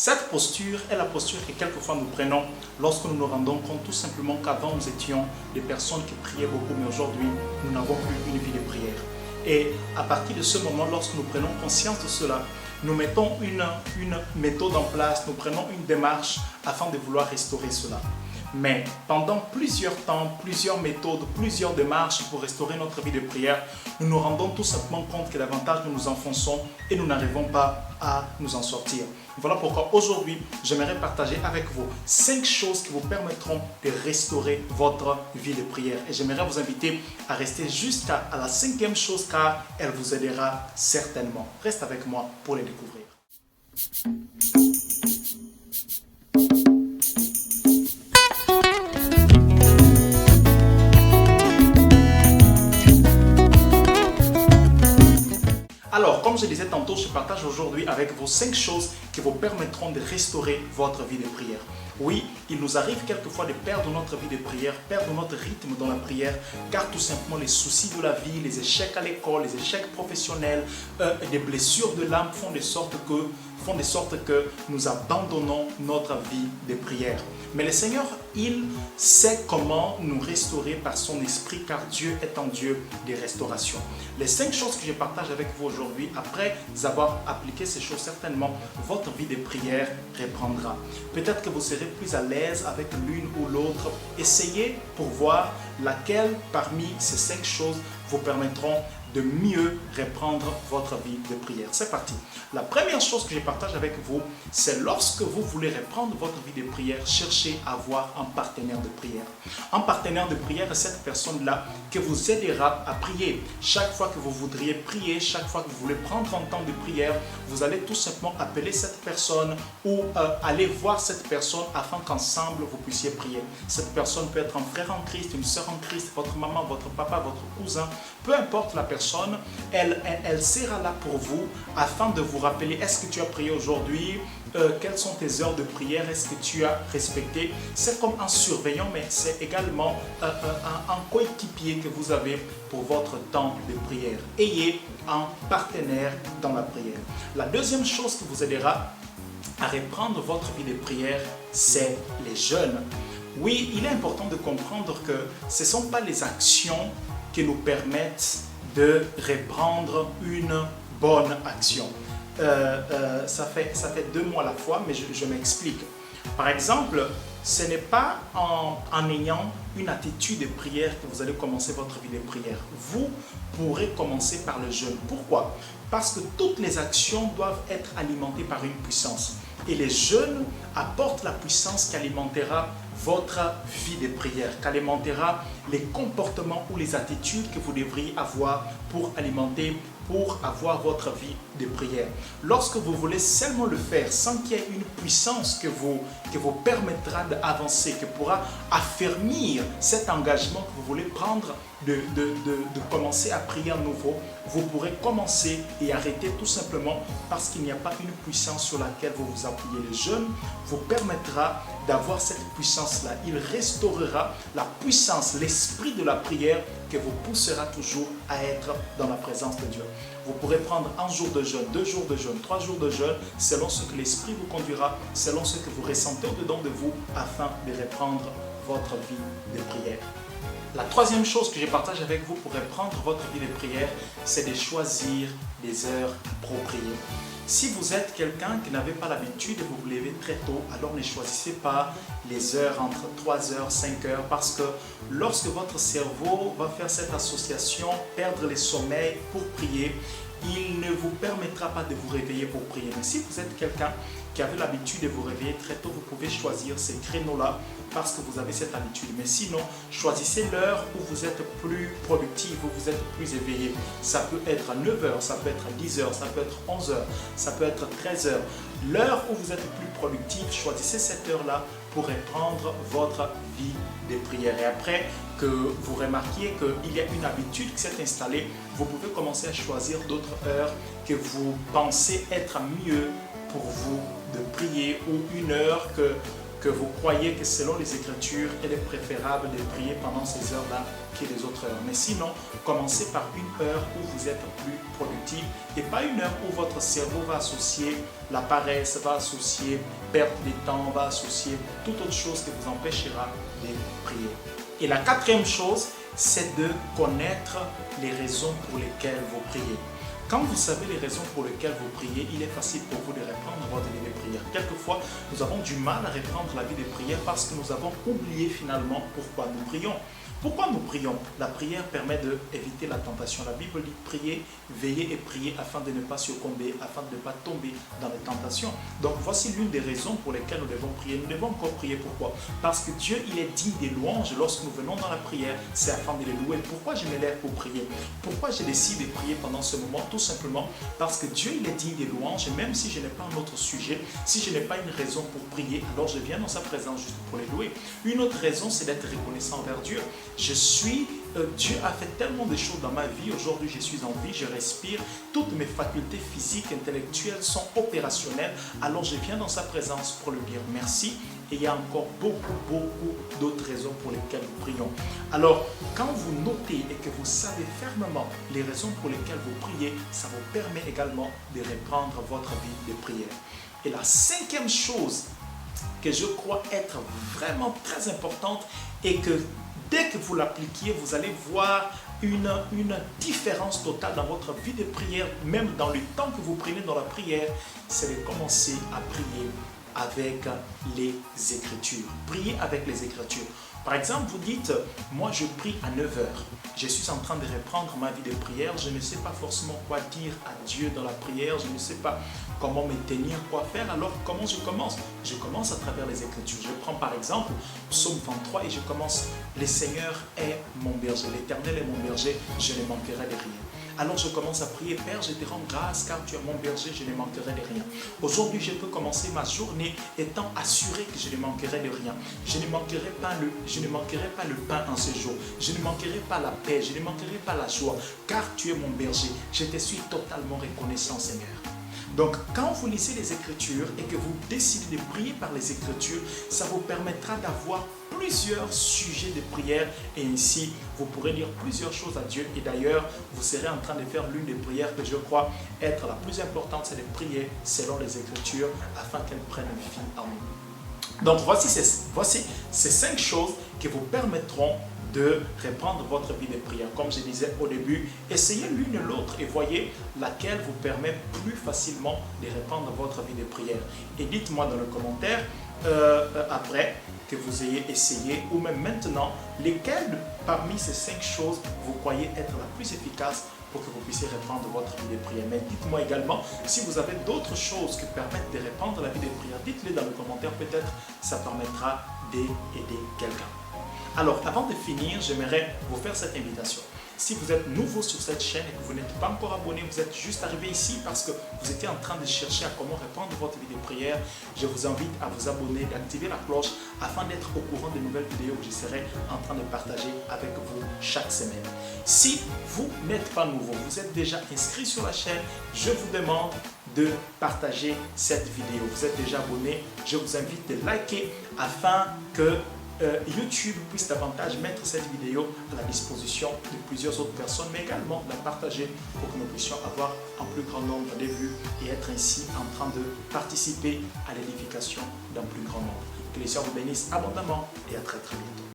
Cette posture est la posture que quelquefois nous prenons lorsque nous nous rendons compte tout simplement qu'avant nous étions des personnes qui priaient beaucoup, mais aujourd'hui nous n'avons plus une vie de prière. Et à partir de ce moment, lorsque nous prenons conscience de cela, nous mettons une méthode en place, nous prenons une démarche afin de vouloir restaurer cela. Mais pendant plusieurs temps, plusieurs méthodes, plusieurs démarches pour restaurer notre vie de prière, nous nous rendons tout simplement compte que davantage nous nous enfonçons et nous n'arrivons pas à nous en sortir. Voilà pourquoi aujourd'hui, j'aimerais partager avec vous 5 choses qui vous permettront de restaurer votre vie de prière. Et j'aimerais vous inviter à rester jusqu'à la 5e chose car elle vous aidera certainement. Reste avec moi pour les découvrir. Alors, comme je disais tantôt, je partage aujourd'hui avec vous 5 choses qui vous permettront de restaurer votre vie de prière. Oui, il nous arrive quelquefois de perdre notre vie de prière, perdre notre rythme dans la prière, car tout simplement les soucis de la vie, les échecs à l'école, les échecs professionnels, des blessures de l'âme font de sorte que nous abandonnons notre vie de prière. Mais le Seigneur, il sait comment nous restaurer par son esprit, car Dieu est un Dieu de restauration. Les 5 choses que je partage avec vous aujourd'hui, après avoir appliqué ces choses, certainement, votre vie de prière reprendra. Peut-être que vous serez plus à l'aise avec l'une ou l'autre. Essayez pour voir laquelle parmi ces 5 choses vous permettront de mieux reprendre votre vie de prière. C'est parti. La première chose que je partage avec vous, c'est lorsque vous voulez reprendre votre vie de prière, cherchez à avoir un partenaire de prière. Un partenaire de prière est cette personne-là qui vous aidera à prier. Chaque fois que vous voudriez prier, chaque fois que vous voulez prendre un temps de prière, vous allez tout simplement appeler cette personne ou aller voir cette personne afin qu'ensemble vous puissiez prier. Cette personne peut être un frère en Christ, une sœur en Christ, votre maman, votre papa, votre cousin, peu importe la personne, elle sera là pour vous afin de vous rappeler, est-ce que tu as prié aujourd'hui? Quelles sont tes heures de prière? Est-ce que tu as respecté? C'est comme un surveillant, mais c'est également un coéquipier que vous avez pour votre temps de prière. Ayez un partenaire dans la prière. La deuxième chose qui vous aidera à reprendre votre vie de prière, c'est les jeûnes. Oui, il est important de comprendre que ce ne sont pas les actions qui nous permettent de reprendre une bonne action. Ça fait 2 mots à la fois, mais je m'explique. Par exemple, ce n'est pas en ayant une attitude de prière que vous allez commencer votre vie de prière. Vous pourrez commencer par le jeûne. Pourquoi? Parce que toutes les actions doivent être alimentées par une puissance. Et les jeûnes apportent la puissance qui alimentera votre vie de prière, qui alimentera les comportements ou les attitudes que vous devriez avoir pour avoir votre vie de prière. Lorsque vous voulez seulement le faire sans qu'il y ait une puissance que vous permettra d'avancer, que pourra affermir cet engagement que vous voulez prendre de commencer à prier à nouveau, vous pourrez commencer et arrêter tout simplement parce qu'il n'y a pas une puissance sur laquelle vous vous appuyez. Le jeûne vous permettra d'avoir cette puissance-là. Il restaurera la puissance, l'esprit de la prière que vous poussera toujours à être dans la présence de Dieu. Vous pourrez prendre 1 jour de jeûne, 2 jours de jeûne, 3 jours de jeûne, selon ce que l'esprit vous conduira, selon ce que vous ressentez au-dedans de vous, afin de reprendre votre vie de prière. La 3e chose que je partage avec vous pour reprendre votre vie de prière, c'est de choisir des heures appropriées. Si vous êtes quelqu'un qui n'avait pas l'habitude de vous lever très tôt, alors ne choisissez pas les heures entre 3 heures, 5 heures, parce que lorsque votre cerveau va faire cette association, perdre le sommeil pour prier, il ne vous permettra pas de vous réveiller pour prier. Mais si vous êtes quelqu'un qui avait l'habitude de vous réveiller très tôt, vous pouvez choisir ces créneaux-là parce que vous avez cette habitude. Mais sinon, choisissez l'heure où vous êtes plus productif, où vous êtes plus éveillé. Ça peut être à 9 heures, ça peut être à 10 heures, ça peut être 11 heures, ça peut être 13 heures. L'heure où vous êtes plus productif, choisissez cette heure-là pour reprendre votre vie de prière. Et après que vous remarquiez qu'il y a une habitude qui s'est installée, vous pouvez commencer à choisir d'autres heures que vous pensez être mieux pour vous de prier, ou une heure que que vous croyez que selon les Écritures, il est préférable de prier pendant ces heures-là que les autres heures. Mais sinon, commencez par une heure où vous êtes plus productif et pas une heure où votre cerveau va associer la paresse, va associer perte de temps, va associer toute autre chose qui vous empêchera de prier. Et la quatrième chose, c'est de connaître les raisons pour lesquelles vous priez. Quand vous savez les raisons pour lesquelles vous priez, il est facile pour vous de reprendre votre vie de prière. Quelquefois, nous avons du mal à reprendre la vie de prière parce que nous avons oublié finalement pourquoi nous prions. Pourquoi nous prions? La prière permet d'éviter la tentation. La Bible dit prier, veiller et prier afin de ne pas succomber, afin de ne pas tomber dans les tentations. Donc voici l'une des raisons pour lesquelles nous devons prier. Nous devons encore prier. Pourquoi? Parce que Dieu, il est digne des louanges. Lorsque nous venons dans la prière, c'est afin de les louer. Pourquoi je me lève pour prier? Pourquoi je décide de prier pendant ce moment? Tout simplement parce que Dieu, il est digne des louanges. Et même si je n'ai pas un autre sujet, si je n'ai pas une raison pour prier, alors je viens dans sa présence juste pour les louer. Une autre raison, c'est d'être reconnaissant envers Dieu. Dieu a fait tellement de choses dans ma vie. Aujourd'hui, je suis en vie, je respire. Toutes mes facultés physiques, intellectuelles sont opérationnelles. Alors, je viens dans sa présence pour lui dire merci. Et il y a encore beaucoup d'autres raisons pour lesquelles nous prions. Alors, quand vous notez et que vous savez fermement les raisons pour lesquelles vous priez, ça vous permet également de reprendre votre vie de prière. Et la cinquième chose que je crois être vraiment très importante et que dès que vous l'appliquiez, vous allez voir une différence totale dans votre vie de prière, même dans le temps que vous prenez dans la prière, c'est de commencer à prier avec les Écritures. Priez avec les Écritures. Par exemple, vous dites, moi je prie à 9 heures. Je suis en train de reprendre ma vie de prière. Je ne sais pas forcément quoi dire à Dieu dans la prière. Je ne sais pas comment me tenir, quoi faire. Alors, comment je commence? Je commence à travers les Écritures. Je prends par exemple Psaume 23 et je commence. Le Seigneur est mon berger. L'Éternel est mon berger. Je ne manquerai de rien. Alors je commence à prier, Père, je te rends grâce car tu es mon berger, je ne manquerai de rien. Aujourd'hui, je peux commencer ma journée étant assuré que je ne manquerai de rien. Je ne manquerai pas le pain en ce jour. Je ne manquerai pas la paix, je ne manquerai pas la joie car tu es mon berger. Je te suis totalement reconnaissant, Seigneur. Donc, quand vous lisez les Écritures et que vous décidez de prier par les Écritures, ça vous permettra d'avoir plusieurs sujets de prière et ainsi, vous pourrez dire plusieurs choses à Dieu. Et d'ailleurs, vous serez en train de faire l'une des prières que je crois être la plus importante, c'est de prier selon les Écritures afin qu'elles prennent vie en nous. Donc, voici ces 5 choses qui vous permettront de reprendre votre vie de prière. Comme je disais au début, essayez l'une et l'autre et voyez laquelle vous permet plus facilement de reprendre votre vie de prière. Et dites-moi dans le commentaire après que vous ayez essayé ou même maintenant, lesquelles parmi ces 5 choses vous croyez être la plus efficace pour que vous puissiez reprendre votre vie de prière. Mais dites-moi également si vous avez d'autres choses qui permettent de reprendre la vie de prière. Dites-les dans le commentaire, peut-être ça permettra d'aider quelqu'un. Alors, avant de finir, j'aimerais vous faire cette invitation. Si vous êtes nouveau sur cette chaîne et que vous n'êtes pas encore abonné, vous êtes juste arrivé ici parce que vous étiez en train de chercher à comment reprendre votre vie de prière, je vous invite à vous abonner, d'activer la cloche afin d'être au courant des nouvelles vidéos que je serai en train de partager avec vous chaque semaine. Si vous n'êtes pas nouveau, vous êtes déjà inscrit sur la chaîne, je vous demande de partager cette vidéo. Vous êtes déjà abonné, je vous invite de liker afin que YouTube puisse davantage mettre cette vidéo à la disposition de plusieurs autres personnes, mais également la partager pour que nous puissions avoir un plus grand nombre de vues et être ainsi en train de participer à l'édification d'un plus grand nombre. Que les Seigneur vous bénisse abondamment et à très bientôt.